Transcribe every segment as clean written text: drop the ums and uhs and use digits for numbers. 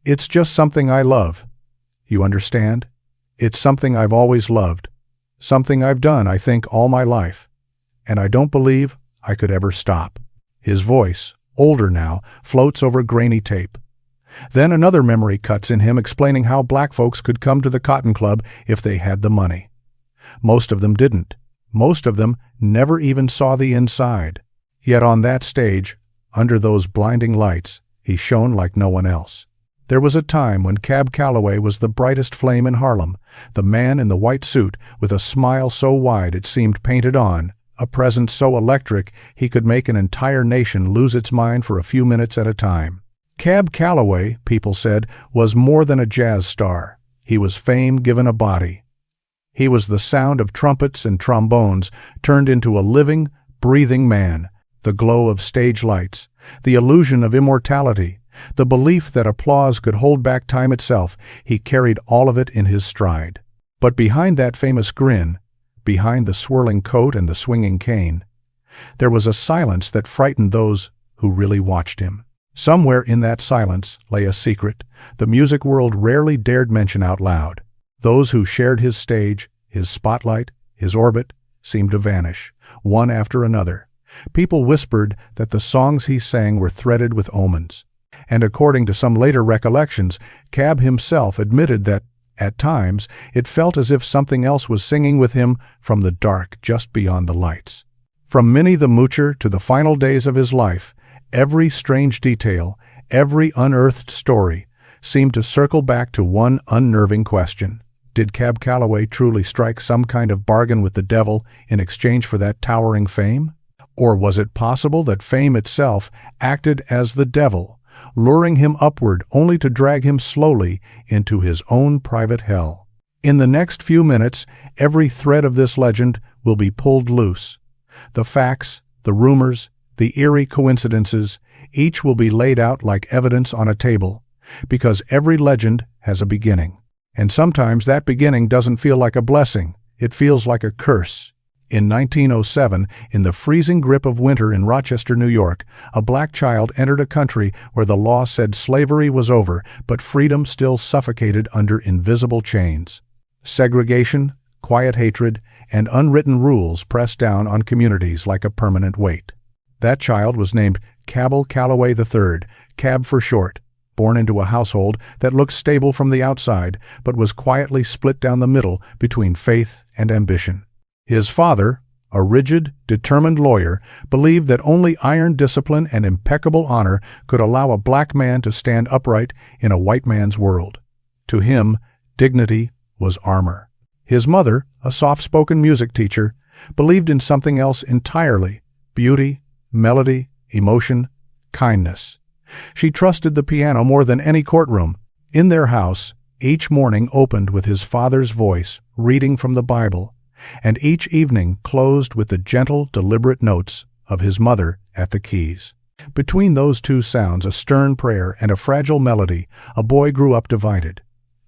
It's just something I love. You understand? It's something I've always loved. Something I've done, I think, all my life. And I don't believe I could ever stop." His voice, older now, floats over grainy tape. Then another memory cuts in him, explaining how black folks could come to the Cotton Club if they had the money. Most of them didn't. Most of them never even saw the inside. Yet on that stage, under those blinding lights, he shone like no one else. There was a time when Cab Calloway was the brightest flame in Harlem, the man in the white suit with a smile so wide it seemed painted on, a presence so electric he could make an entire nation lose its mind for a few minutes at a time. Cab Calloway, people said, was more than a jazz star. He was fame given a body. He was the sound of trumpets and trombones turned into a living, breathing man, the glow of stage lights, the illusion of immortality, the belief that applause could hold back time itself. He carried all of it in his stride. But behind that famous grin, behind the swirling coat and the swinging cane, there was a silence that frightened those who really watched him. Somewhere in that silence lay a secret the music world rarely dared mention out loud. Those who shared his stage, his spotlight, his orbit, seemed to vanish, one after another. People whispered that the songs he sang were threaded with omens. And according to some later recollections, Cab himself admitted that, at times, it felt as if something else was singing with him from the dark just beyond the lights. From Minnie the Moocher to the final days of his life, every strange detail, every unearthed story, seemed to circle back to one unnerving question. Did Cab Calloway truly strike some kind of bargain with the devil in exchange for that towering fame? Or was it possible that fame itself acted as the devil, luring him upward only to drag him slowly into his own private hell? In the next few minutes, every thread of this legend will be pulled loose. The facts, the rumors, the eerie coincidences, each will be laid out like evidence on a table, because every legend has a beginning. And sometimes that beginning doesn't feel like a blessing, it feels like a curse. In 1907, in the freezing grip of winter in Rochester, New York, a black child entered a country where the law said slavery was over, but freedom still suffocated under invisible chains. Segregation, quiet hatred, and unwritten rules pressed down on communities like a permanent weight. That child was named Cabell Calloway III, Cab for short, born into a household that looked stable from the outside, but was quietly split down the middle between faith and ambition. His father, a rigid, determined lawyer, believed that only iron discipline and impeccable honor could allow a black man to stand upright in a white man's world. To him, dignity was armor. His mother, a soft-spoken music teacher, believed in something else entirely: beauty, melody, emotion, kindness. She trusted the piano more than any courtroom. In their house, each morning opened with his father's voice reading from the Bible, and each evening closed with the gentle, deliberate notes of his mother at the keys. Between those two sounds, a stern prayer and a fragile melody, a boy grew up divided.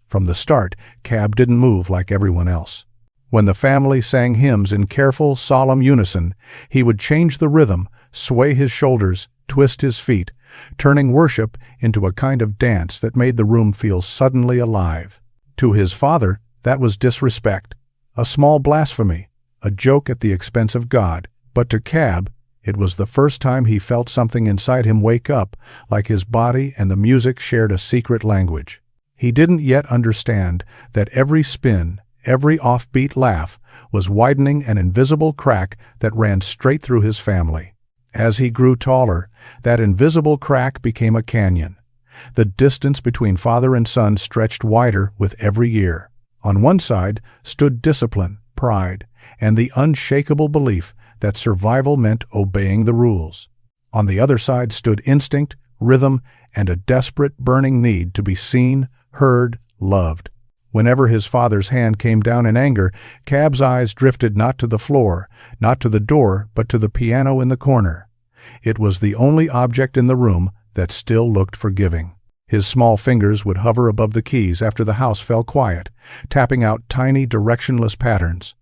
From the start, Cab didn't move like everyone else. When the family sang hymns in careful, solemn unison, he would change the rhythm, sway his shoulders, twist his feet, turning worship into a kind of dance that made the room feel suddenly alive. To his father, that was disrespect, a small blasphemy, a joke at the expense of God. But to Cab, it was the first time he felt something inside him wake up, like his body and the music shared a secret language. He didn't yet understand that every spin, every offbeat laugh, was widening an invisible crack that ran straight through his family. As he grew taller, that invisible crack became a canyon. The distance between father and son stretched wider with every year. On one side stood discipline, pride, and the unshakable belief that survival meant obeying the rules. On the other side stood instinct, rhythm, and a desperate, burning need to be seen, heard, loved. Whenever his father's hand came down in anger, Cab's eyes drifted not to the floor, not to the door, but to the piano in the corner. It was the only object in the room that still looked forgiving. His small fingers would hover above the keys after the house fell quiet, tapping out tiny, directionless patterns.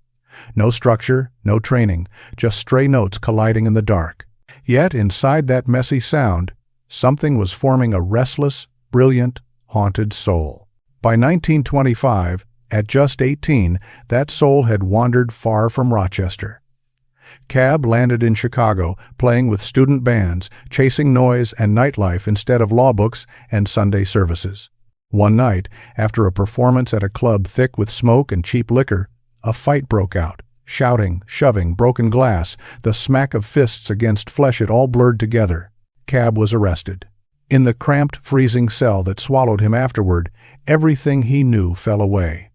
No structure, no training, just stray notes colliding in the dark. Yet inside that messy sound, something was forming a restless, brilliant, haunted soul. By 1925, at just 18, that soul had wandered far from Rochester. Cab landed in Chicago, playing with student bands, chasing noise and nightlife instead of law books and Sunday services. One night, after a performance at a club thick with smoke and cheap liquor, a fight broke out. Shouting, shoving, broken glass, the smack of fists against flesh, it all blurred together. Cab was arrested. In the cramped, freezing cell that swallowed him afterward, everything he knew fell away.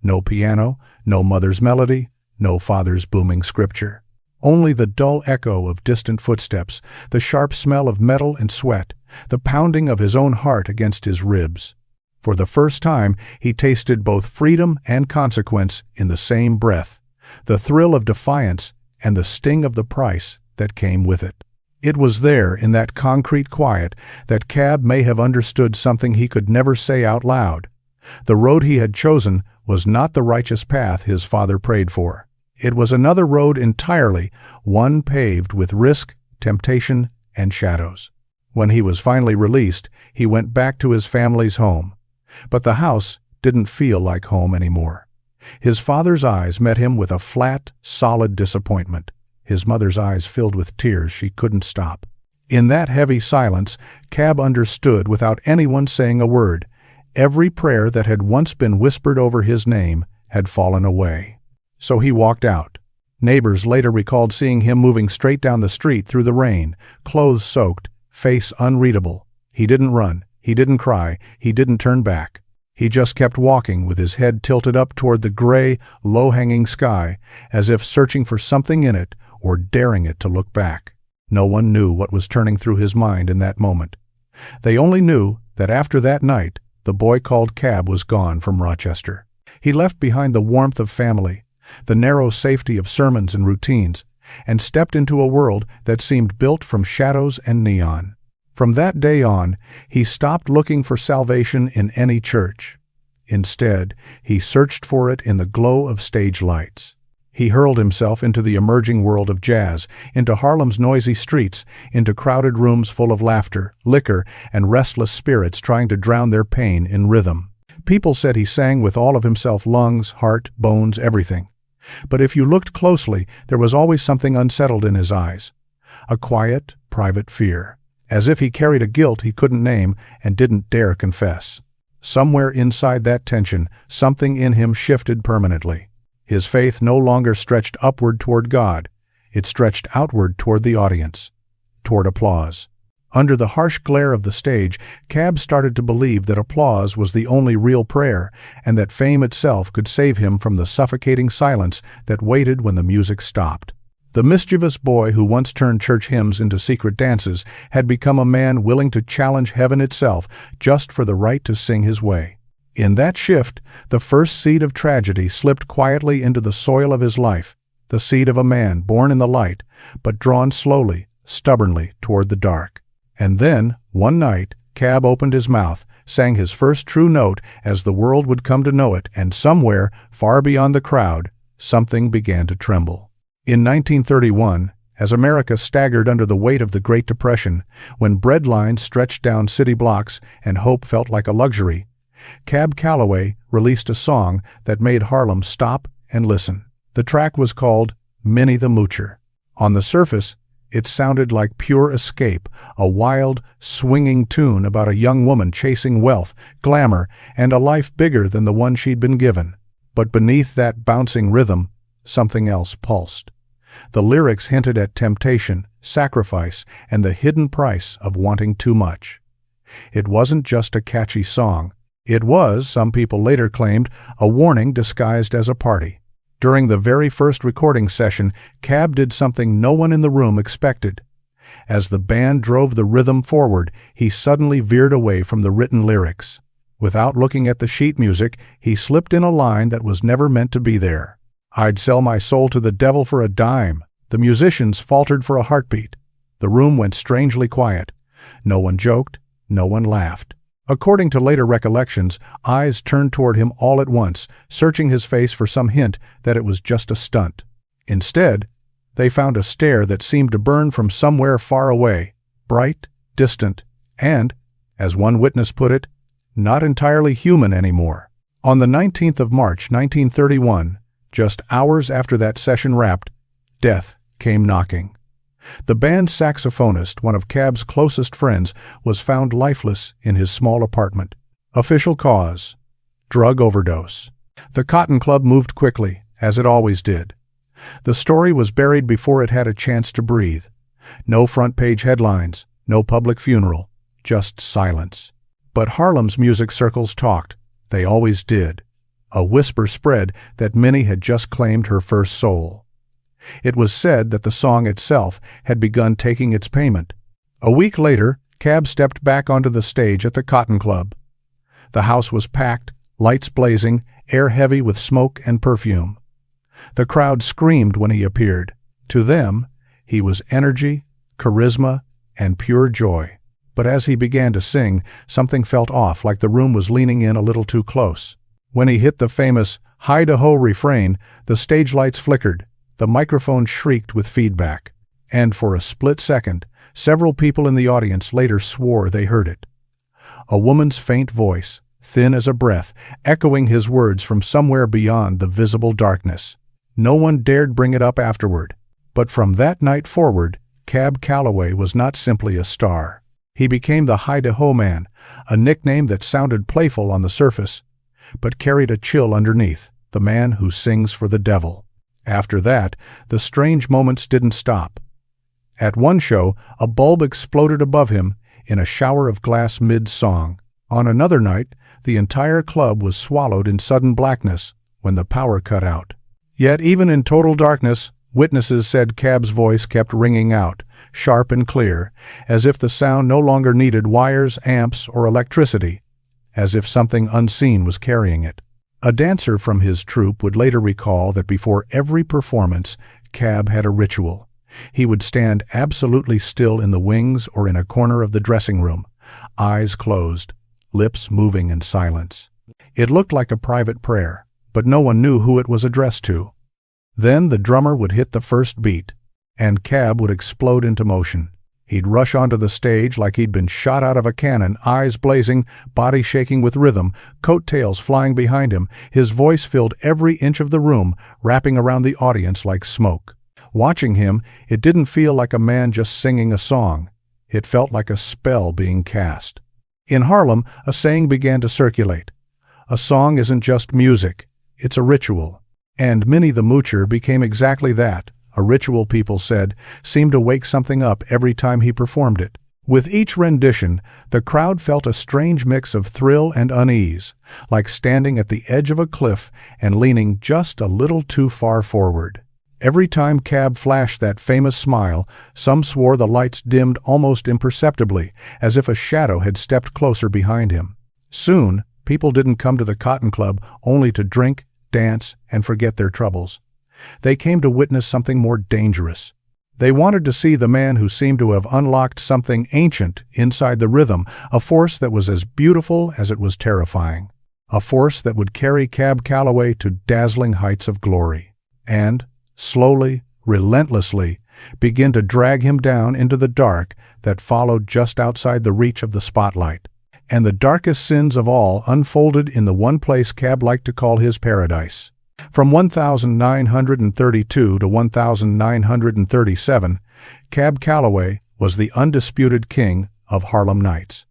No piano, no mother's melody, no father's booming scripture. Only the dull echo of distant footsteps, the sharp smell of metal and sweat, the pounding of his own heart against his ribs. For the first time, he tasted both freedom and consequence in the same breath, the thrill of defiance and the sting of the price that came with it. It was there, in that concrete quiet, that Cab may have understood something he could never say out loud. The road he had chosen was not the righteous path his father prayed for. It was another road entirely, one paved with risk, temptation, and shadows. When he was finally released, he went back to his family's home. But the house didn't feel like home anymore. His father's eyes met him with a flat, solid disappointment. His mother's eyes filled with tears she couldn't stop. In that heavy silence, Cab understood without anyone saying a word. Every prayer that had once been whispered over his name had fallen away. So he walked out. Neighbors later recalled seeing him moving straight down the street through the rain, clothes soaked, face unreadable. He didn't run. He didn't cry. He didn't turn back. He just kept walking with his head tilted up toward the gray, low-hanging sky, as if searching for something in it or daring it to look back. No one knew what was turning through his mind in that moment. They only knew that after that night, the boy called Cab was gone from Rochester. He left behind the warmth of family, the narrow safety of sermons and routines, and stepped into a world that seemed built from shadows and neon. From that day on, he stopped looking for salvation in any church. Instead, he searched for it in the glow of stage lights. He hurled himself into the emerging world of jazz, into Harlem's noisy streets, into crowded rooms full of laughter, liquor, and restless spirits trying to drown their pain in rhythm. People said he sang with all of himself, lungs, heart, bones, everything. But if you looked closely, there was always something unsettled in his eyes. A quiet, private fear. As if he carried a guilt he couldn't name and didn't dare confess. Somewhere inside that tension, something in him shifted permanently. His faith no longer stretched upward toward God. It stretched outward toward the audience, toward applause. Under the harsh glare of the stage, Cab started to believe that applause was the only real prayer, and that fame itself could save him from the suffocating silence that waited when the music stopped. The mischievous boy who once turned church hymns into secret dances had become a man willing to challenge heaven itself just for the right to sing his way. In that shift, the first seed of tragedy slipped quietly into the soil of his life, the seed of a man born in the light, but drawn slowly, stubbornly toward the dark. And then, one night, Cab opened his mouth, sang his first true note as the world would come to know it, and somewhere, far beyond the crowd, something began to tremble. In 1931, as America staggered under the weight of the Great Depression, when bread lines stretched down city blocks and hope felt like a luxury, Calloway released a song that made Harlem stop and listen. The track was called Minnie the Moocher. On the surface, it sounded like pure escape, a wild, swinging tune about a young woman chasing wealth, glamour, and a life bigger than the one she'd been given. But beneath that bouncing rhythm, something else pulsed. The lyrics hinted at temptation, sacrifice, and the hidden price of wanting too much. It wasn't just a catchy song. It was, some people later claimed, a warning disguised as a party. During the very first recording session, Cab did something no one in the room expected. As the band drove the rhythm forward, he suddenly veered away from the written lyrics. Without looking at the sheet music, he slipped in a line that was never meant to be there. "I'd sell my soul to the devil for a dime." The musicians faltered for a heartbeat. The room went strangely quiet. No one joked, no one laughed. According to later recollections, eyes turned toward him all at once, searching his face for some hint that it was just a stunt. Instead, they found a stare that seemed to burn from somewhere far away, bright, distant, and, as one witness put it, not entirely human anymore. On the 19th of March, 1931, just hours after that session wrapped, death came knocking. The band's saxophonist, one of Cab's closest friends, was found lifeless in his small apartment. Official cause: drug overdose. The Cotton Club moved quickly, as it always did. The story was buried before it had a chance to breathe. No front-page headlines, no public funeral, just silence. But Harlem's music circles talked. They always did. A whisper spread that Minnie had just claimed her first soul. It was said that the song itself had begun taking its payment. A week later, Cab stepped back onto the stage at the Cotton Club. The house was packed, lights blazing, air heavy with smoke and perfume. The crowd screamed when he appeared. To them, he was energy, charisma, and pure joy. But as he began to sing, something felt off, like the room was leaning in a little too close. When he hit the famous "Hi-de-ho" refrain, the stage lights flickered, the microphone shrieked with feedback, and for a split second, several people in the audience later swore they heard it. A woman's faint voice, thin as a breath, echoing his words from somewhere beyond the visible darkness. No one dared bring it up afterward. But from that night forward, Cab Calloway was not simply a star. He became the Hi-de-ho Man, a nickname that sounded playful on the surface, but carried a chill underneath, the man who sings for the devil. After that, the strange moments didn't stop. At one show, a bulb exploded above him in a shower of glass mid-song. On another night, the entire club was swallowed in sudden blackness when the power cut out. Yet even in total darkness, witnesses said Cab's voice kept ringing out, sharp and clear, as if the sound no longer needed wires, amps, or electricity, as if something unseen was carrying it. A dancer from his troupe would later recall that before every performance, Cab had a ritual. He would stand absolutely still in the wings or in a corner of the dressing room, eyes closed, lips moving in silence. It looked like a private prayer, but no one knew who it was addressed to. Then the drummer would hit the first beat, and Cab would explode into motion. He'd rush onto the stage like he'd been shot out of a cannon, eyes blazing, body shaking with rhythm, coattails flying behind him. His voice filled every inch of the room, wrapping around the audience like smoke. Watching him, it didn't feel like a man just singing a song. It felt like a spell being cast. In Harlem, a saying began to circulate. A song isn't just music, it's a ritual. And Minnie the Moocher became exactly that. A ritual, people said, seemed to wake something up every time he performed it. With each rendition, the crowd felt a strange mix of thrill and unease, like standing at the edge of a cliff and leaning just a little too far forward. Every time Cab flashed that famous smile, some swore the lights dimmed almost imperceptibly, as if a shadow had stepped closer behind him. Soon, people didn't come to the Cotton Club only to drink, dance, and forget their troubles. They came to witness something more dangerous. They wanted to see the man who seemed to have unlocked something ancient inside the rhythm, a force that was as beautiful as it was terrifying, a force that would carry Cab Calloway to dazzling heights of glory, and, slowly, relentlessly, begin to drag him down into the dark that followed just outside the reach of the spotlight. And the darkest sins of all unfolded in the one place Cab liked to call his paradise. From 1932 to 1937, Cab Calloway was the undisputed king of Harlem nights.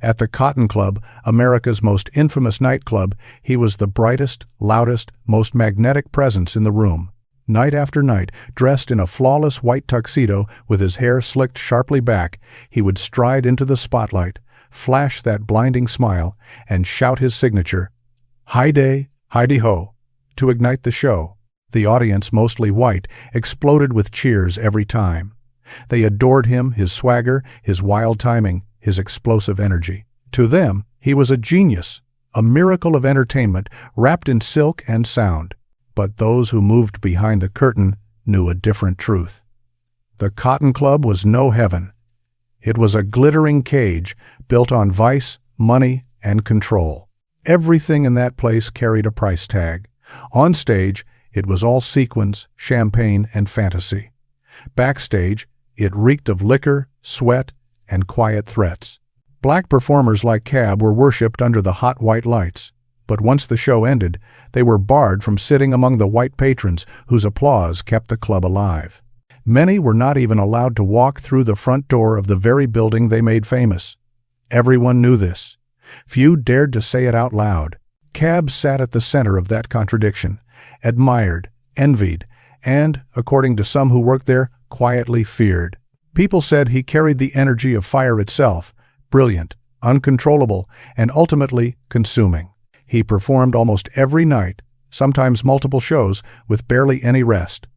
At the Cotton Club, America's most infamous nightclub, he was the brightest, loudest, most magnetic presence in the room. Night after night, dressed in a flawless white tuxedo with his hair slicked sharply back, he would stride into the spotlight, flash that blinding smile, and shout his signature, "Hi-day, hi-de-ho," to ignite the show. The audience, mostly white, exploded with cheers every time. They adored him, his swagger, his wild timing, his explosive energy. To them, he was a genius, a miracle of entertainment wrapped in silk and sound. But those who moved behind the curtain knew a different truth. The Cotton Club was no heaven. It was a glittering cage built on vice, money, and control. Everything in that place carried a price tag. On stage, it was all sequins, champagne, and fantasy. Backstage, it reeked of liquor, sweat, and quiet threats. Black performers like Cab were worshipped under the hot white lights, but once the show ended, they were barred from sitting among the white patrons whose applause kept the club alive. Many were not even allowed to walk through the front door of the very building they made famous. Everyone knew this. Few dared to say it out loud. Cab sat at the center of that contradiction, admired, envied, and, according to some who worked there, quietly feared. People said he carried the energy of fire itself, brilliant, uncontrollable, and ultimately consuming. He performed almost every night, sometimes multiple shows, with barely any rest.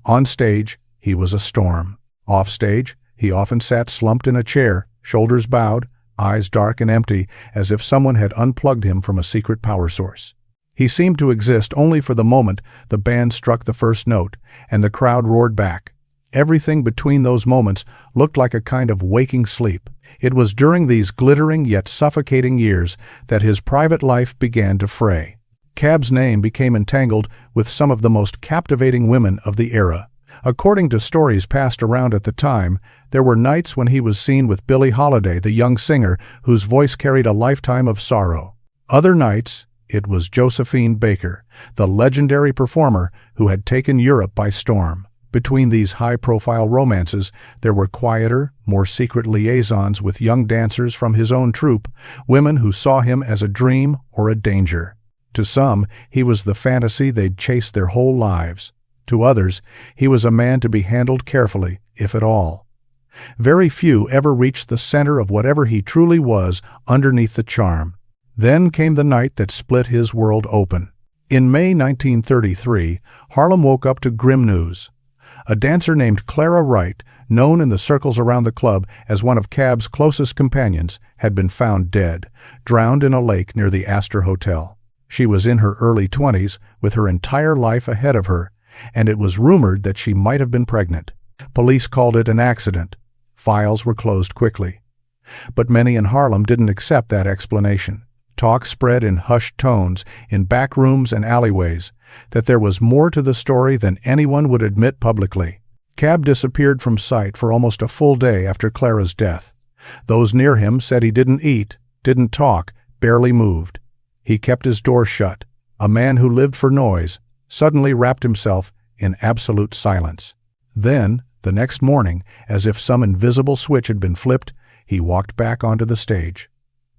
On stage, he was a storm. Off stage, he often sat slumped in a chair, shoulders bowed, eyes dark and empty, as if someone had unplugged him from a secret power source. He seemed to exist only for the moment the band struck the first note, and the crowd roared back. Everything between those moments looked like a kind of waking sleep. It was during these glittering yet suffocating years that his private life began to fray. Cab's name became entangled with some of the most captivating women of the era. According to stories passed around at the time, there were nights when he was seen with Billie Holiday, the young singer whose voice carried a lifetime of sorrow. Other nights, it was Josephine Baker, the legendary performer who had taken Europe by storm. Between these high-profile romances, there were quieter, more secret liaisons with young dancers from his own troupe, women who saw him as a dream or a danger. To some, he was the fantasy they'd chased their whole lives. To others, he was a man to be handled carefully, if at all. Very few ever reached the center of whatever he truly was underneath the charm. Then came the night that split his world open. In May 1933, Harlem woke up to grim news. A dancer named Clara Wright, known in the circles around the club as one of Cab's closest companions, had been found dead, drowned in a lake near the Astor Hotel. She was in her early 20s, with her entire life ahead of her, and it was rumored that she might have been pregnant. Police called it an accident. Files were closed quickly. But many in Harlem didn't accept that explanation. Talk spread in hushed tones, in back rooms and alleyways, that there was more to the story than anyone would admit publicly. Cab disappeared from sight for almost a full day after Clara's death. Those near him said he didn't eat, didn't talk, barely moved. He kept his door shut. A man who lived for noise suddenly wrapped himself in absolute silence. Then, the next morning, as if some invisible switch had been flipped, he walked back onto the stage.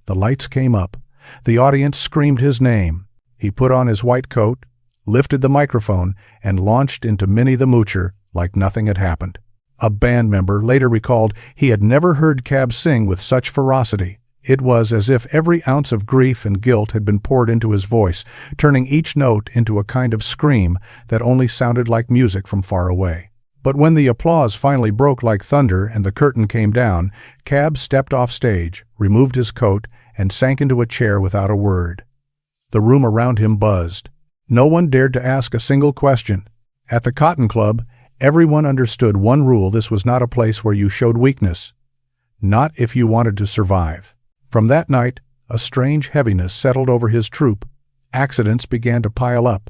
The lights came up. The audience screamed his name. He put on his white coat, lifted the microphone, and launched into Minnie the Moocher like nothing had happened. A band member later recalled he had never heard Cab sing with such ferocity. It was as if every ounce of grief and guilt had been poured into his voice, turning each note into a kind of scream that only sounded like music from far away. But when the applause finally broke like thunder and the curtain came down, Cab stepped off stage, removed his coat, and sank into a chair without a word. The room around him buzzed. No one dared to ask a single question. At the Cotton Club, everyone understood one rule: this was not a place where you showed weakness. Not if you wanted to survive. From that night, a strange heaviness settled over his troupe. Accidents began to pile up.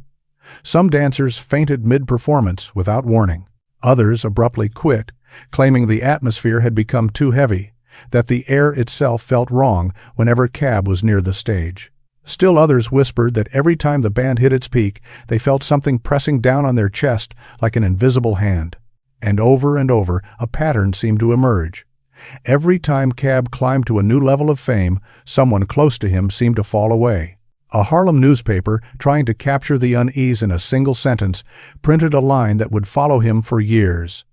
Some dancers fainted mid-performance without warning. Others abruptly quit, claiming the atmosphere had become too heavy, that the air itself felt wrong whenever Cab was near the stage. Still others whispered that every time the band hit its peak, they felt something pressing down on their chest like an invisible hand. And over, a pattern seemed to emerge. Every time Cab climbed to a new level of fame, someone close to him seemed to fall away. A Harlem newspaper, trying to capture the unease in a single sentence, printed a line that would follow him for years.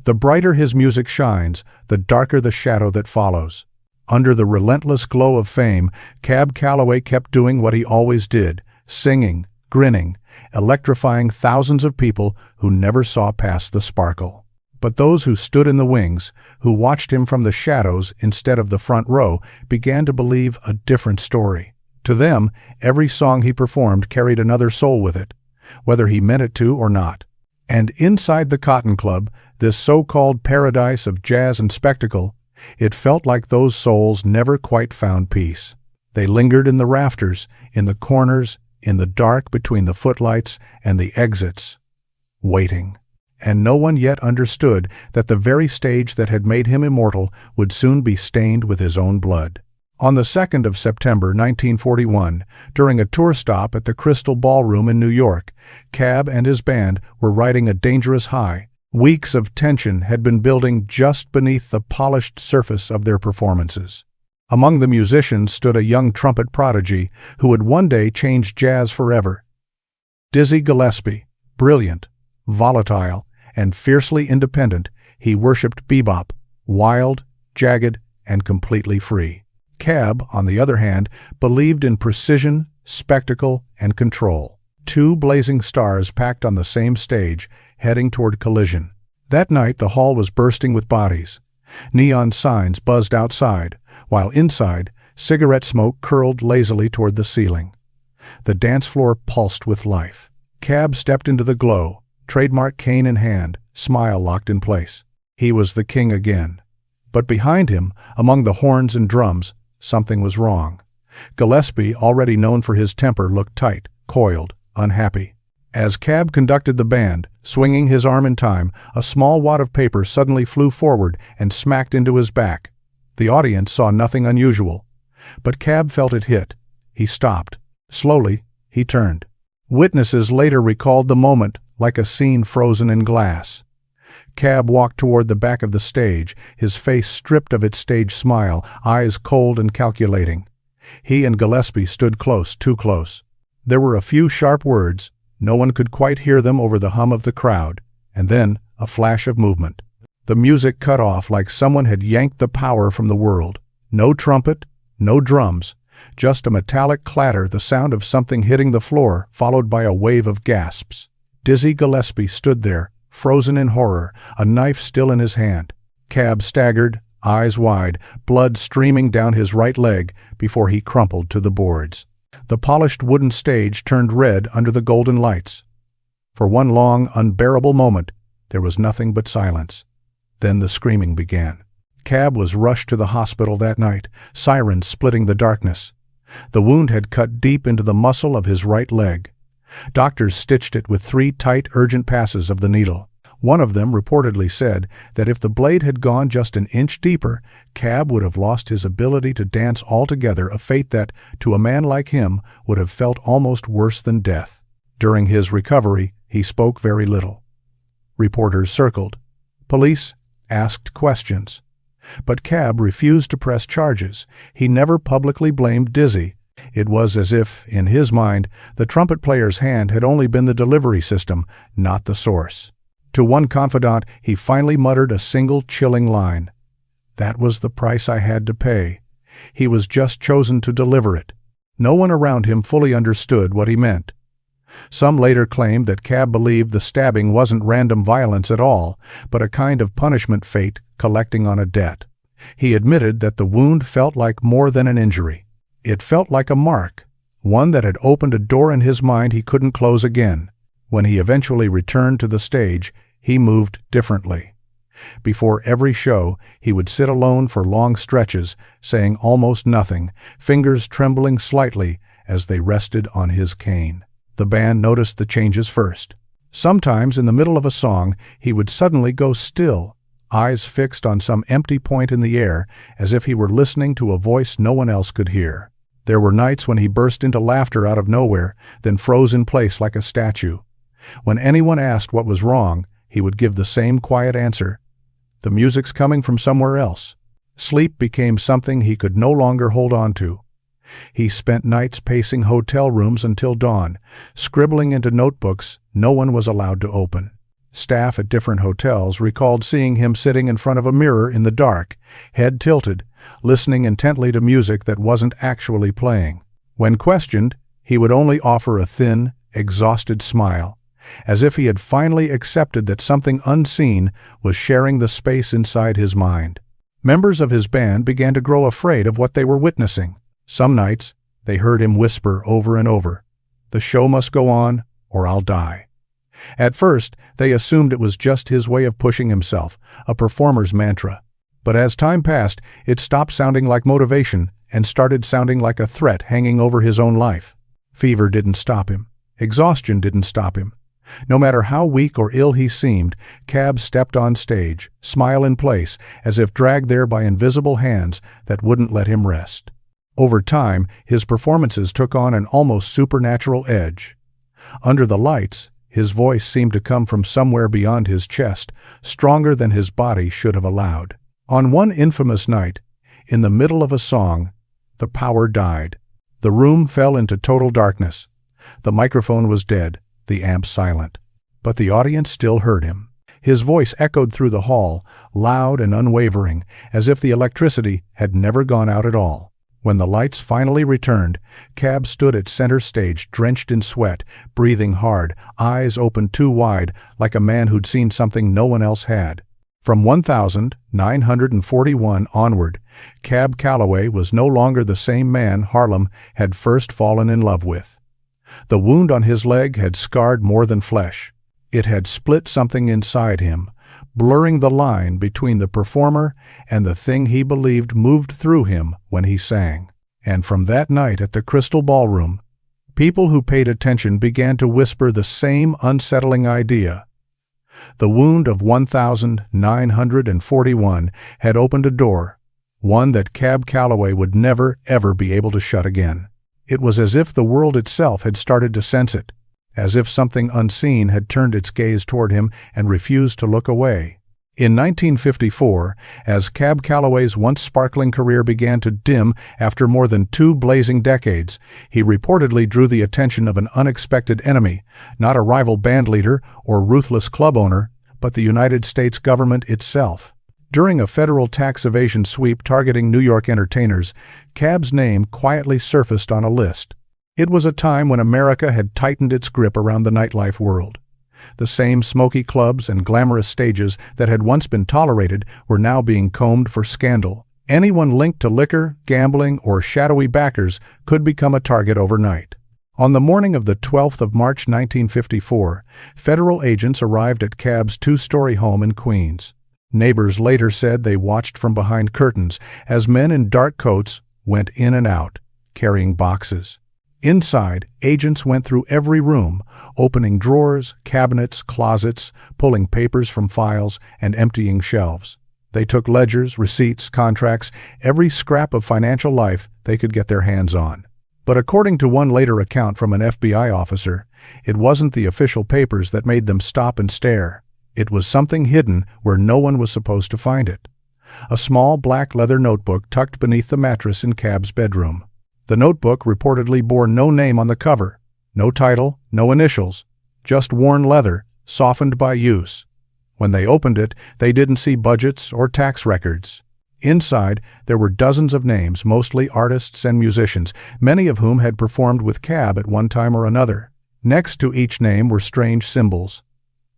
The brighter his music shines, the darker the shadow that follows. Under the relentless glow of fame, Cab Calloway kept doing what he always did, singing, grinning, electrifying thousands of people who never saw past the sparkle. But those who stood in the wings, who watched him from the shadows instead of the front row, began to believe a different story. To them, every song he performed carried another soul with it, whether he meant it to or not. And inside the Cotton Club, this so-called paradise of jazz and spectacle, it felt like those souls never quite found peace. They lingered in the rafters, in the corners, in the dark between the footlights and the exits, waiting. And no one yet understood that the very stage that had made him immortal would soon be stained with his own blood. On the 2nd of September 1941, during a tour stop at the Crystal Ballroom in New York, Cab and his band were riding a dangerous high. Weeks of tension had been building just beneath the polished surface of their performances. Among the musicians stood a young trumpet prodigy who would one day change jazz forever. Dizzy Gillespie, brilliant, volatile, and fiercely independent, he worshipped bebop, wild, jagged, and completely free. Cab, on the other hand, believed in precision, spectacle, and control. Two blazing stars packed on the same stage, heading toward collision. That night the hall was bursting with bodies. Neon signs buzzed outside, while inside, cigarette smoke curled lazily toward the ceiling. The dance floor pulsed with life. Cab stepped into the glow, trademark cane in hand, smile locked in place. He was the king again. But behind him, among the horns and drums, something was wrong. Gillespie, already known for his temper, looked tight, coiled, unhappy. As Cab conducted the band, swinging his arm in time, a small wad of paper suddenly flew forward and smacked into his back. The audience saw nothing unusual, but Cab felt it hit. He stopped. Slowly, he turned. Witnesses later recalled the moment like a scene frozen in glass. Cab walked toward the back of the stage, his face stripped of its stage smile, eyes cold and calculating. He and Gillespie stood close, too close. There were a few sharp words. No one could quite hear them over the hum of the crowd, and then a flash of movement. The music cut off like someone had yanked the power from the world. No trumpet, no drums, just a metallic clatter, the sound of something hitting the floor, followed by a wave of gasps. Dizzy Gillespie stood there, frozen in horror, a knife still in his hand. Cab staggered, eyes wide, blood streaming down his right leg before he crumpled to the boards. The polished wooden stage turned red under the golden lights. For one long, unbearable moment, there was nothing but silence. Then the screaming began. Cab was rushed to the hospital that night, sirens splitting the darkness. The wound had cut deep into the muscle of his right leg. Doctors stitched it with 3 tight, urgent passes of the needle. One of them reportedly said that if the blade had gone just an inch deeper, Cab would have lost his ability to dance altogether, a fate that, to a man like him, would have felt almost worse than death. During his recovery, he spoke very little. Reporters circled. Police asked questions. But Cab refused to press charges. He never publicly blamed Dizzy. It was as if, in his mind, the trumpet player's hand had only been the delivery system, not the source. To one confidant, he finally muttered a single chilling line. That was the price I had to pay. He was just chosen to deliver it. No one around him fully understood what he meant. Some later claimed that Cab believed the stabbing wasn't random violence at all, but a kind of punishment fate collecting on a debt. He admitted that the wound felt like more than an injury. It felt like a mark, one that had opened a door in his mind he couldn't close again. When he eventually returned to the stage, he moved differently. Before every show, he would sit alone for long stretches, saying almost nothing, fingers trembling slightly as they rested on his cane. The band noticed the changes first. Sometimes, in the middle of a song, he would suddenly go still, eyes fixed on some empty point in the air, as if he were listening to a voice no one else could hear. There were nights when he burst into laughter out of nowhere, then froze in place like a statue. When anyone asked what was wrong, he would give the same quiet answer. The music's coming from somewhere else. Sleep became something he could no longer hold on to. He spent nights pacing hotel rooms until dawn, scribbling into notebooks no one was allowed to open. Staff at different hotels recalled seeing him sitting in front of a mirror in the dark, head tilted, listening intently to music that wasn't actually playing. When questioned, he would only offer a thin, exhausted smile, as if he had finally accepted that something unseen was sharing the space inside his mind. Members of his band began to grow afraid of what they were witnessing. Some nights, they heard him whisper over and over, "The show must go on, or I'll die." At first, they assumed it was just his way of pushing himself, a performer's mantra. But as time passed, it stopped sounding like motivation and started sounding like a threat hanging over his own life. Fever didn't stop him. Exhaustion didn't stop him. No matter how weak or ill he seemed, Cab stepped on stage, smile in place, as if dragged there by invisible hands that wouldn't let him rest. Over time, his performances took on an almost supernatural edge. Under the lights, his voice seemed to come from somewhere beyond his chest, stronger than his body should have allowed. On one infamous night, in the middle of a song, the power died. The room fell into total darkness. The microphone was dead, the amp silent. But the audience still heard him. His voice echoed through the hall, loud and unwavering, as if the electricity had never gone out at all. When the lights finally returned, Cab stood at center stage, drenched in sweat, breathing hard, eyes open too wide, like a man who'd seen something no one else had. From 1941 onward, Cab Calloway was no longer the same man Harlem had first fallen in love with. The wound on his leg had scarred more than flesh. It had split something inside him, blurring the line between the performer and the thing he believed moved through him when he sang. And from that night at the Crystal Ballroom, people who paid attention began to whisper the same unsettling idea. The wound of 1941 had opened a door, one that Cab Calloway would never, ever be able to shut again. It was as if the world itself had started to sense it, as if something unseen had turned its gaze toward him and refused to look away. In 1954, as Cab Calloway's once sparkling career began to dim after more than 2 blazing decades, he reportedly drew the attention of an unexpected enemy, not a rival bandleader or ruthless club owner, but the United States government itself. During a federal tax evasion sweep targeting New York entertainers, Cab's name quietly surfaced on a list. It was a time when America had tightened its grip around the nightlife world. The same smoky clubs and glamorous stages that had once been tolerated were now being combed for scandal. Anyone linked to liquor, gambling, or shadowy backers could become a target overnight. On the morning of the 12th of March 1954, federal agents arrived at Cab's 2-story home in Queens. Neighbors later said they watched from behind curtains as men in dark coats went in and out, carrying boxes. Inside, agents went through every room, opening drawers, cabinets, closets, pulling papers from files, and emptying shelves. They took ledgers, receipts, contracts, every scrap of financial life they could get their hands on. But according to one later account from an FBI officer, it wasn't the official papers that made them stop and stare. It was something hidden where no one was supposed to find it. A small black leather notebook tucked beneath the mattress in Cab's bedroom. The notebook reportedly bore no name on the cover, no title, no initials, just worn leather, softened by use. When they opened it, they didn't see budgets or tax records. Inside, there were dozens of names, mostly artists and musicians, many of whom had performed with Cab at one time or another. Next to each name were strange symbols: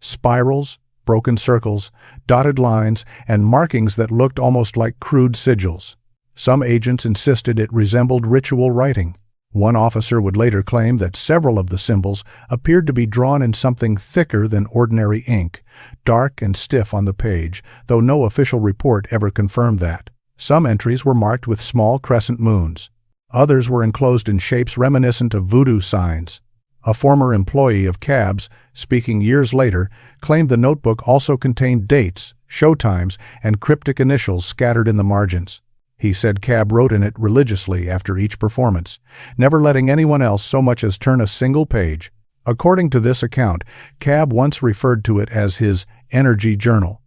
spirals, broken circles, dotted lines, and markings that looked almost like crude sigils. Some agents insisted it resembled ritual writing. One officer would later claim that several of the symbols appeared to be drawn in something thicker than ordinary ink, dark and stiff on the page, though no official report ever confirmed that. Some entries were marked with small crescent moons. Others were enclosed in shapes reminiscent of voodoo signs. A former employee of Cab's, speaking years later, claimed the notebook also contained dates, showtimes, and cryptic initials scattered in the margins. He said Cab wrote in it religiously after each performance, never letting anyone else so much as turn a single page. According to this account, Cab once referred to it as his energy journal,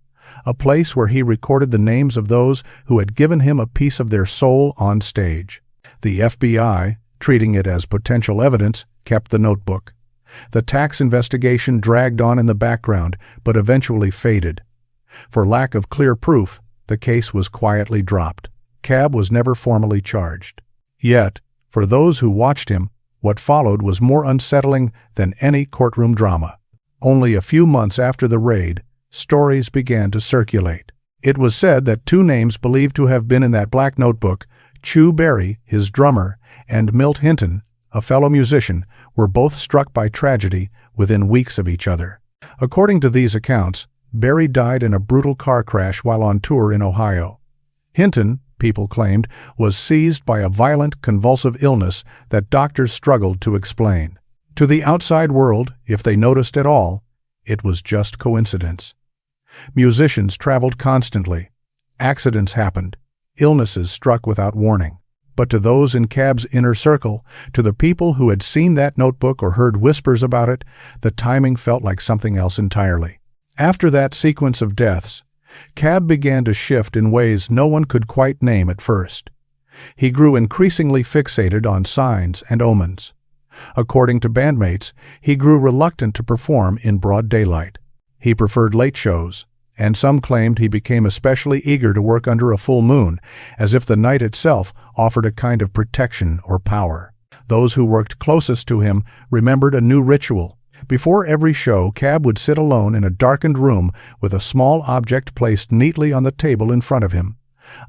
a place where he recorded the names of those who had given him a piece of their soul on stage. The FBI, treating it as potential evidence, kept the notebook. The tax investigation dragged on in the background, but eventually faded. For lack of clear proof, the case was quietly dropped. Cab was never formally charged. Yet, for those who watched him, what followed was more unsettling than any courtroom drama. Only a few months after the raid, stories began to circulate. It was said that 2 names believed to have been in that black notebook, Chu Berry, his drummer, and Milt Hinton, a fellow musician, were both struck by tragedy within weeks of each other. According to these accounts, Berry died in a brutal car crash while on tour in Ohio. Hinton, people claimed, was seized by a violent, convulsive illness that doctors struggled to explain. To the outside world, if they noticed at all, it was just coincidence. Musicians traveled constantly. Accidents happened. Illnesses struck without warning. But to those in Cab's inner circle, to the people who had seen that notebook or heard whispers about it, the timing felt like something else entirely. After that sequence of deaths, Cab began to shift in ways no one could quite name at first. He grew increasingly fixated on signs and omens. According to bandmates, he grew reluctant to perform in broad daylight. He preferred late shows, and some claimed he became especially eager to work under a full moon, as if the night itself offered a kind of protection or power. Those who worked closest to him remembered a new ritual. Before every show, Cab would sit alone in a darkened room with a small object placed neatly on the table in front of him.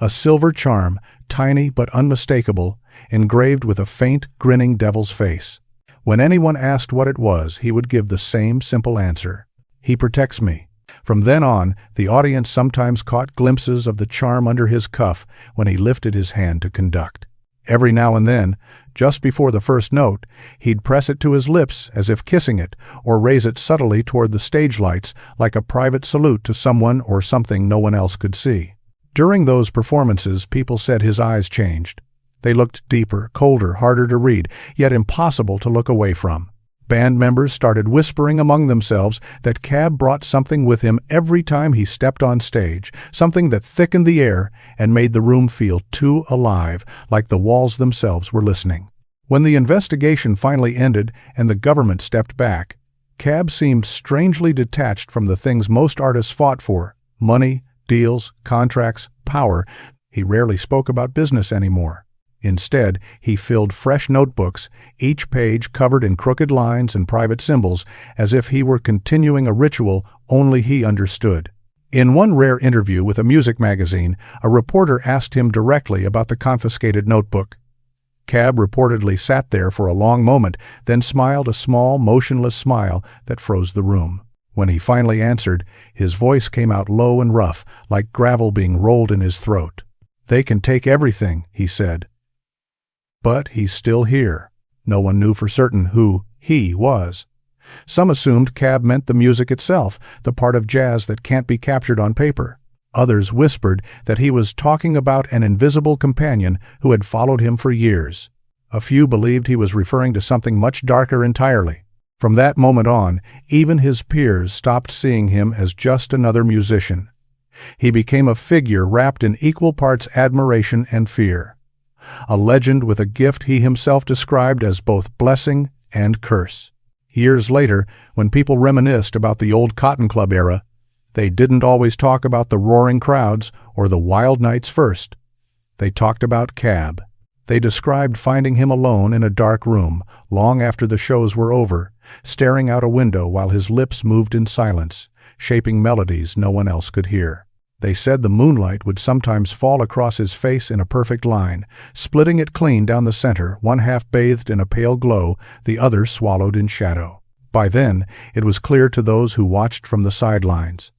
A silver charm, tiny but unmistakable, engraved with a faint, grinning devil's face. When anyone asked what it was, he would give the same simple answer: "He protects me." From then on, the audience sometimes caught glimpses of the charm under his cuff when he lifted his hand to conduct. Every now and then, just before the first note, he'd press it to his lips as if kissing it, or raise it subtly toward the stage lights like a private salute to someone or something no one else could see. During those performances, people said his eyes changed. They looked deeper, colder, harder to read, yet impossible to look away from. Band members started whispering among themselves that Cab brought something with him every time he stepped on stage, something that thickened the air and made the room feel too alive, like the walls themselves were listening. When the investigation finally ended and the government stepped back, Cab seemed strangely detached from the things most artists fought for: money, deals, contracts, power. He rarely spoke about business anymore. Instead, he filled fresh notebooks, each page covered in crooked lines and private symbols, as if he were continuing a ritual only he understood. In one rare interview with a music magazine, a reporter asked him directly about the confiscated notebook. Cab reportedly sat there for a long moment, then smiled a small, motionless smile that froze the room. When he finally answered, his voice came out low and rough, like gravel being rolled in his throat. "They can take everything," he said. "But he's still here." No one knew for certain who he was. Some assumed Cab meant the music itself, the part of jazz that can't be captured on paper. Others whispered that he was talking about an invisible companion who had followed him for years. A few believed he was referring to something much darker entirely. From that moment on, even his peers stopped seeing him as just another musician. He became a figure wrapped in equal parts admiration and fear. A legend with a gift he himself described as both blessing and curse. Years later, when people reminisced about the old Cotton Club era, they didn't always talk about the roaring crowds or the wild nights first. They talked about Cab. They described finding him alone in a dark room, long after the shows were over, staring out a window while his lips moved in silence, shaping melodies no one else could hear. They said the moonlight would sometimes fall across his face in a perfect line, splitting it clean down the center, one half bathed in a pale glow, the other swallowed in shadow. By then, it was clear to those who watched from the sidelines.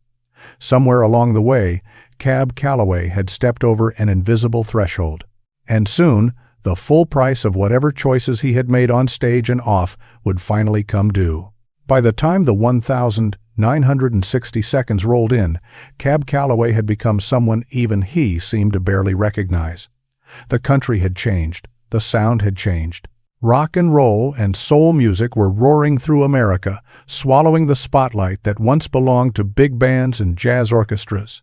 Somewhere along the way, Cab Calloway had stepped over an invisible threshold. And soon, the full price of whatever choices he had made on stage and off would finally come due. By the time the 1,960 seconds rolled in, Cab Calloway had become someone even he seemed to barely recognize. The country had changed. The sound had changed. Rock and roll and soul music were roaring through America, swallowing the spotlight that once belonged to big bands and jazz orchestras.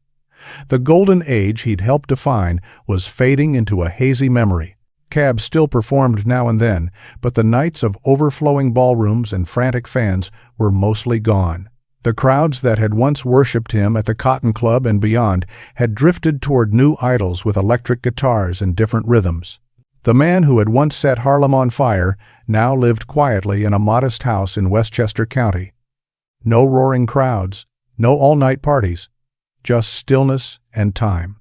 The golden age he'd helped define was fading into a hazy memory. Cab still performed now and then, but the nights of overflowing ballrooms and frantic fans were mostly gone. The crowds that had once worshipped him at the Cotton Club and beyond had drifted toward new idols with electric guitars and different rhythms. The man who had once set Harlem on fire now lived quietly in a modest house in Westchester County. No roaring crowds, no all-night parties, just stillness and time.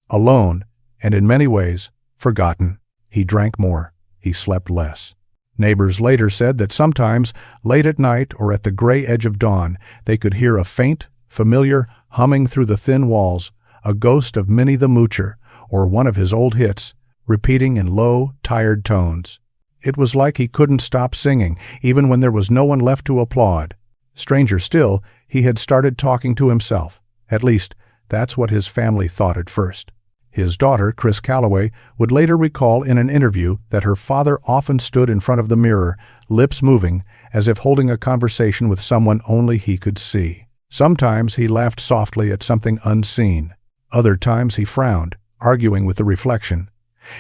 Alone, and in many ways, forgotten. He drank more. He slept less. Neighbors later said that sometimes, late at night or at the gray edge of dawn, they could hear a faint, familiar humming through the thin walls, a ghost of Minnie the Moocher, or one of his old hits, repeating in low, tired tones. It was like he couldn't stop singing, even when there was no one left to applaud. Stranger still, he had started talking to himself. At least, that's what his family thought at first. His daughter, Chris Calloway, would later recall in an interview that her father often stood in front of the mirror, lips moving, as if holding a conversation with someone only he could see. Sometimes he laughed softly at something unseen. Other times he frowned, arguing with the reflection.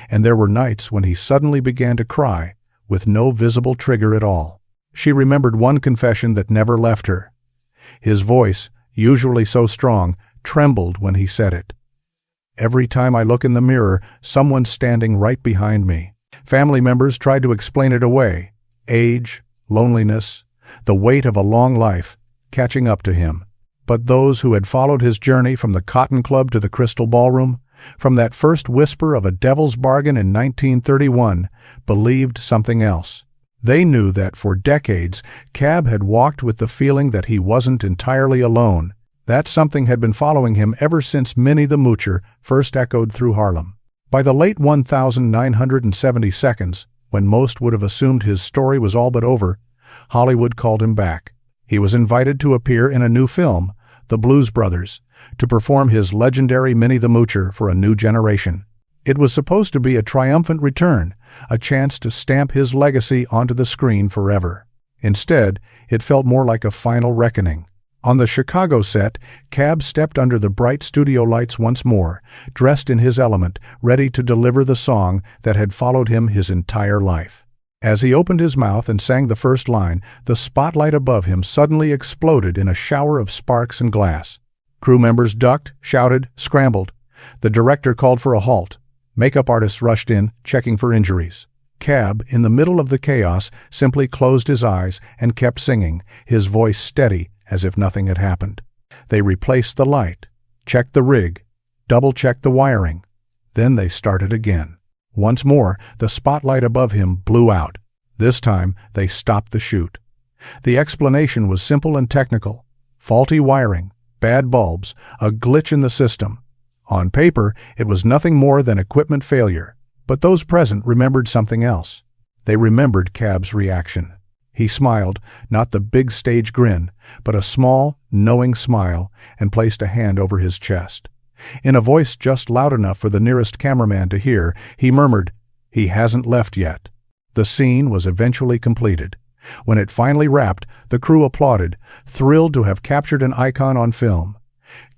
And there were nights when he suddenly began to cry, with no visible trigger at all. She remembered one confession that never left her. His voice, usually so strong, trembled when he said it. "Every time I look in the mirror, someone's standing right behind me." Family members tried to explain it away. Age, loneliness, the weight of a long life, catching up to him. But those who had followed his journey from the Cotton Club to the Crystal Ballroom, from that first whisper of a devil's bargain in 1931, believed something else. They knew that for decades, Cab had walked with the feeling that he wasn't entirely alone. That something had been following him ever since Minnie the Moocher first echoed through Harlem. By the late 1972, when most would have assumed his story was all but over, Hollywood called him back. He was invited to appear in a new film, The Blues Brothers, to perform his legendary Minnie the Moocher for a new generation. It was supposed to be a triumphant return, a chance to stamp his legacy onto the screen forever. Instead, it felt more like a final reckoning. On the Chicago set, Cab stepped under the bright studio lights once more, dressed in his element, ready to deliver the song that had followed him his entire life. As he opened his mouth and sang the first line, the spotlight above him suddenly exploded in a shower of sparks and glass. Crew members ducked, shouted, scrambled. The director called for a halt. Makeup artists rushed in, checking for injuries. Cab, in the middle of the chaos, simply closed his eyes and kept singing, his voice steady, as if nothing had happened. They replaced the light, checked the rig, double-checked the wiring. Then they started again. Once more, the spotlight above him blew out. This time, they stopped the shoot. The explanation was simple and technical. Faulty wiring, bad bulbs, a glitch in the system. On paper, it was nothing more than equipment failure. But those present remembered something else. They remembered Cab's reaction. He smiled, not the big stage grin, but a small, knowing smile, and placed a hand over his chest. In a voice just loud enough for the nearest cameraman to hear, he murmured, "He hasn't left yet." The scene was eventually completed. When it finally wrapped, the crew applauded, thrilled to have captured an icon on film.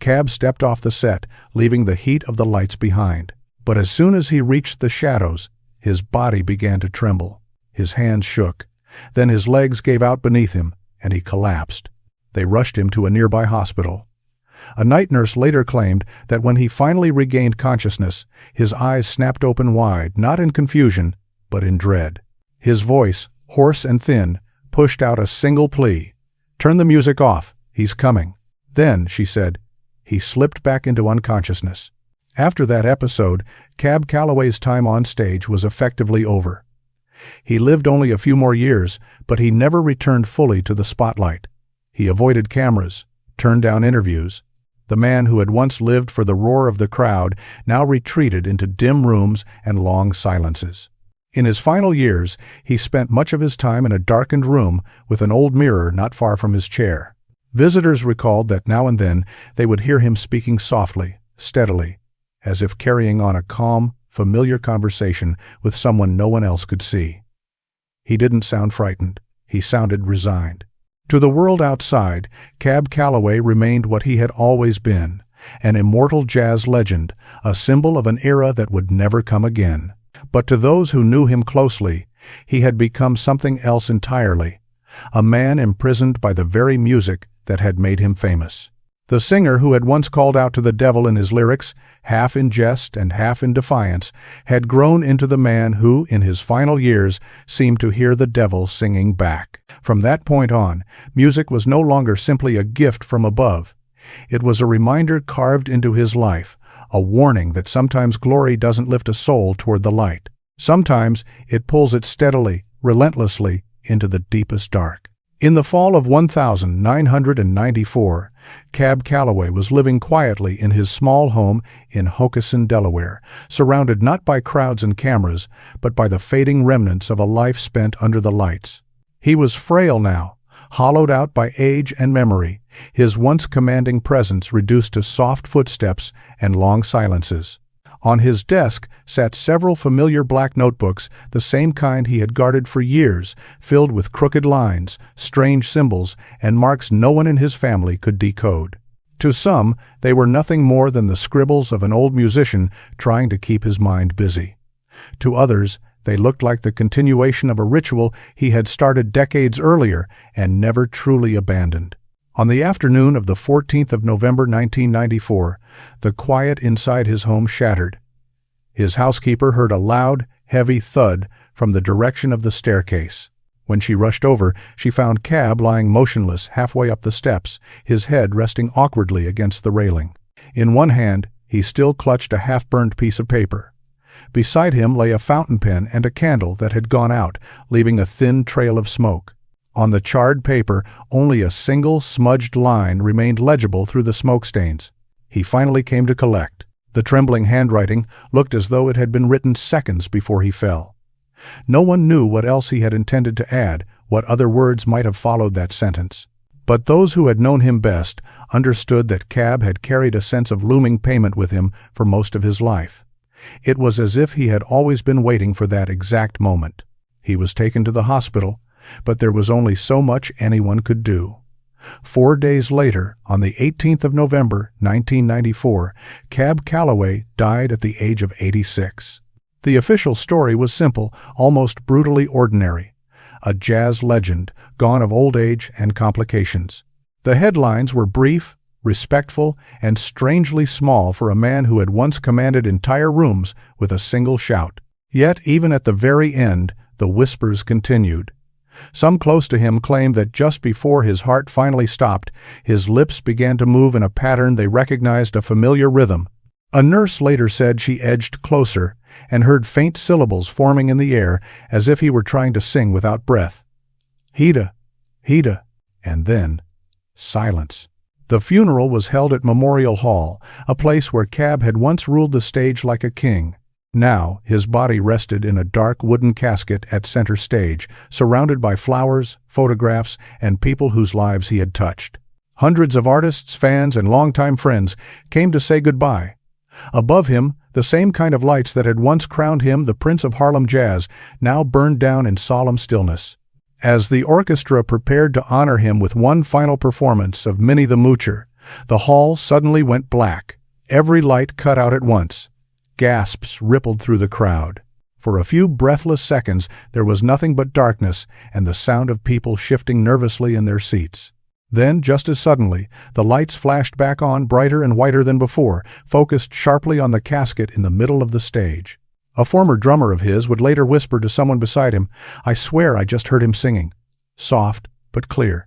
Cab stepped off the set, leaving the heat of the lights behind. But as soon as he reached the shadows, his body began to tremble. His hands shook. Then his legs gave out beneath him, and he collapsed. They rushed him to a nearby hospital. A night nurse later claimed that when he finally regained consciousness, his eyes snapped open wide, not in confusion, but in dread. His voice, hoarse and thin, pushed out a single plea. "Turn the music off. He's coming." Then, she said, he slipped back into unconsciousness. After that episode, Cab Calloway's time on stage was effectively over. He lived only a few more years, but he never returned fully to the spotlight. He avoided cameras, turned down interviews. The man who had once lived for the roar of the crowd now retreated into dim rooms and long silences. In his final years, he spent much of his time in a darkened room with an old mirror not far from his chair. Visitors recalled that now and then they would hear him speaking softly, steadily, as if carrying on a calm, familiar conversation with someone no one else could see. He didn't sound frightened. He sounded resigned. To the world outside, Cab Calloway remained what he had always been, an immortal jazz legend, a symbol of an era that would never come again. But to those who knew him closely, he had become something else entirely, a man imprisoned by the very music that had made him famous. The singer who had once called out to the devil in his lyrics, half in jest and half in defiance, had grown into the man who, in his final years, seemed to hear the devil singing back. From that point on, music was no longer simply a gift from above. It was a reminder carved into his life, a warning that sometimes glory doesn't lift a soul toward the light. Sometimes it pulls it steadily, relentlessly, into the deepest dark. In the fall of 1994, Cab Calloway was living quietly in his small home in Hoboken, Delaware, surrounded not by crowds and cameras, but by the fading remnants of a life spent under the lights. He was frail now, hollowed out by age and memory, his once commanding presence reduced to soft footsteps and long silences. On his desk sat several familiar black notebooks, the same kind he had guarded for years, filled with crooked lines, strange symbols, and marks no one in his family could decode. To some, they were nothing more than the scribbles of an old musician trying to keep his mind busy. To others, they looked like the continuation of a ritual he had started decades earlier and never truly abandoned. On the afternoon of the 14th of November 1994, the quiet inside his home shattered. His housekeeper heard a loud, heavy thud from the direction of the staircase. When she rushed over, she found Cab lying motionless halfway up the steps, his head resting awkwardly against the railing. In one hand, he still clutched a half-burned piece of paper. Beside him lay a fountain pen and a candle that had gone out, leaving a thin trail of smoke. On the charred paper, only a single smudged line remained legible through the smoke stains. He finally came to collect. The trembling handwriting looked as though it had been written seconds before he fell. No one knew what else he had intended to add, what other words might have followed that sentence. But those who had known him best understood that Cab had carried a sense of looming payment with him for most of his life. It was as if he had always been waiting for that exact moment. He was taken to the hospital, but there was only so much anyone could do. 4 days later, on the 18th of November, 1994, Cab Calloway died at the age of 86. The official story was simple, almost brutally ordinary. A jazz legend, gone of old age and complications. The headlines were brief, respectful, and strangely small for a man who had once commanded entire rooms with a single shout. Yet, even at the very end, the whispers continued. Some close to him claimed that just before his heart finally stopped, his lips began to move in a pattern they recognized, a familiar rhythm. A nurse later said she edged closer and heard faint syllables forming in the air as if he were trying to sing without breath. Hida, Hida, and then silence. The funeral was held at Memorial Hall, a place where Cab had once ruled the stage like a king. Now, his body rested in a dark wooden casket at center stage, surrounded by flowers, photographs, and people whose lives he had touched. Hundreds of artists, fans, and longtime friends came to say goodbye. Above him, the same kind of lights that had once crowned him the Prince of Harlem Jazz now burned down in solemn stillness. As the orchestra prepared to honor him with one final performance of Minnie the Moocher, the hall suddenly went black, every light cut out at once. Gasps rippled through the crowd. For a few breathless seconds, there was nothing but darkness and the sound of people shifting nervously in their seats. Then, just as suddenly, the lights flashed back on, brighter and whiter than before, focused sharply on the casket in the middle of the stage. A former drummer of his would later whisper to someone beside him, "I swear I just heard him singing." Soft, but clear.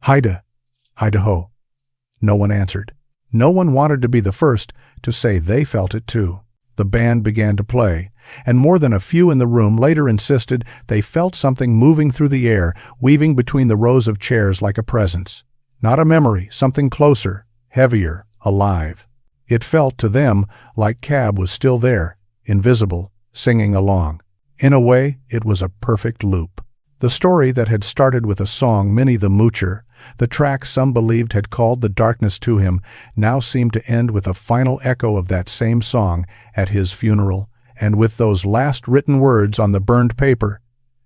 "Hida, Hida-ho." No one answered. No one wanted to be the first to say they felt it too. The band began to play, and more than a few in the room later insisted they felt something moving through the air, weaving between the rows of chairs like a presence. Not a memory, something closer, heavier, alive. It felt to them like Cab was still there, invisible, singing along. In a way, it was a perfect loop. The story that had started with a song, Minnie the Moocher, the track some believed had called the darkness to him, now seemed to end with a final echo of that same song at his funeral, and with those last written words on the burned paper,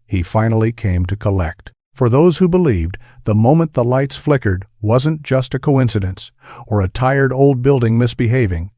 he finally came to collect. For those who believed, the moment the lights flickered wasn't just a coincidence or a tired old building misbehaving.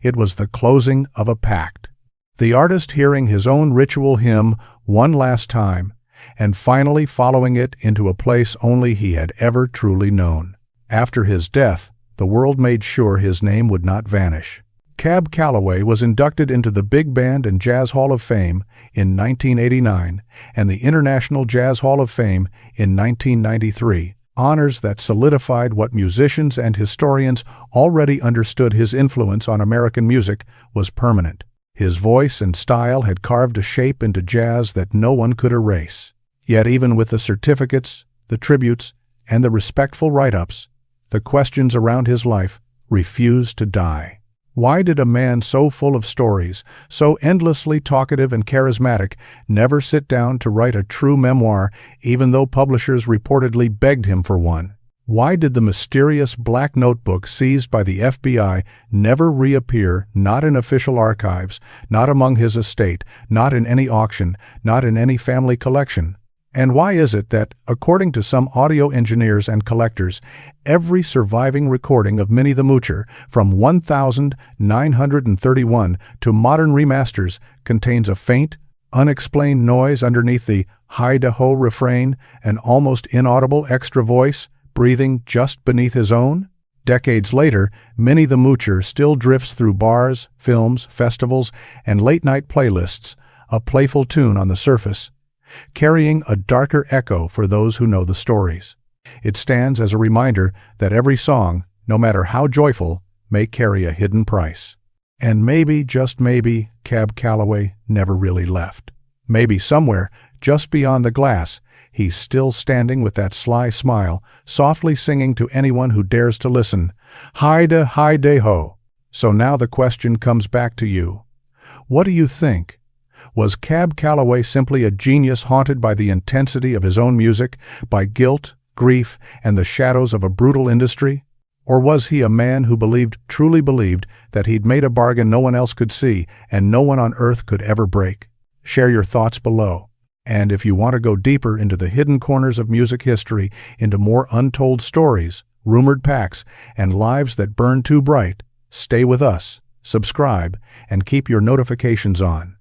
It was the closing of a pact. The artist hearing his own ritual hymn one last time, and finally following it into a place only he had ever truly known. After his death, the world made sure his name would not vanish. Cab Calloway was inducted into the Big Band and Jazz Hall of Fame in 1989 and the International Jazz Hall of Fame in 1993, honors that solidified what musicians and historians already understood: his influence on American music was permanent. His voice and style had carved a shape into jazz that no one could erase. Yet even with the certificates, the tributes, and the respectful write-ups, the questions around his life refused to die. Why did a man so full of stories, so endlessly talkative and charismatic, never sit down to write a true memoir, even though publishers reportedly begged him for one? Why did the mysterious black notebook seized by the FBI never reappear, not in official archives, not among his estate, not in any auction, not in any family collection? And why is it that, according to some audio engineers and collectors, every surviving recording of Minnie the Moocher, from 1931 to modern remasters, contains a faint, unexplained noise underneath the hi-de-ho refrain, an almost inaudible extra voice, breathing just beneath his own? Decades later, Minnie the Moocher still drifts through bars, films, festivals, and late-night playlists, a playful tune on the surface, carrying a darker echo for those who know the stories. It stands as a reminder that every song, no matter how joyful, may carry a hidden price. And maybe, just maybe, Cab Calloway never really left. Maybe somewhere, just beyond the glass, he's still standing with that sly smile, softly singing to anyone who dares to listen, hi-de-ho. So now the question comes back to you. What do you think? Was Cab Calloway simply a genius haunted by the intensity of his own music, by guilt, grief, and the shadows of a brutal industry? Or was he a man who truly believed, that he'd made a bargain no one else could see and no one on earth could ever break? Share your thoughts below. And if you want to go deeper into the hidden corners of music history, into more untold stories, rumored packs, and lives that burn too bright, stay with us, subscribe, and keep your notifications on.